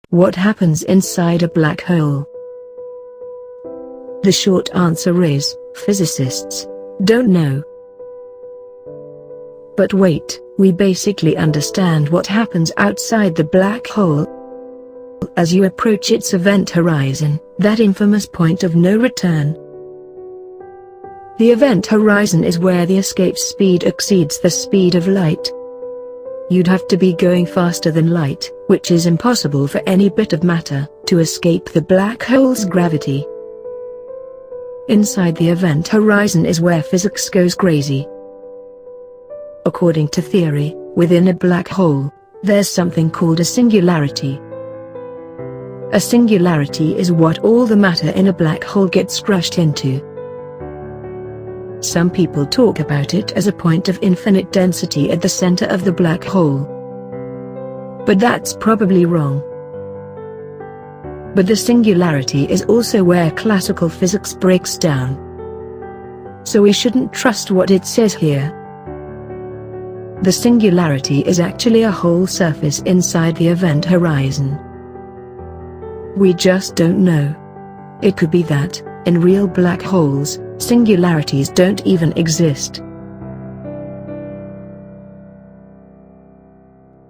What happens inside a black hole? The short answer is, physicists don't know. But wait, we basically understand what happens outside the black hole. As you approach its event horizon, that infamous point of no return. The event horizon is where the escape speed exceeds the speed of light. You'd have to be going faster than light, which is impossible for any bit of matter, to escape the black hole's gravity. Inside the event horizon is where physics goes crazy. According to theory, within a black hole, there's something called a singularity. A singularity is what all the matter in a black hole gets crushed into. Some people talk about it as a point of infinite density at the center of the black hole. But that's probably wrong. But the singularity is also where classical physics breaks down. So we shouldn't trust what it says here. The singularity is actually a whole surface inside the event horizon. We just don't know. It could be that, in real black holes, singularities don't even exist.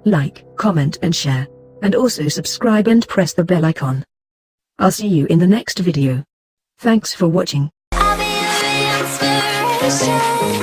Like, comment and share. And also subscribe and press the bell icon. I'll see you in the next video. Thanks for watching. I'll be your inspiration.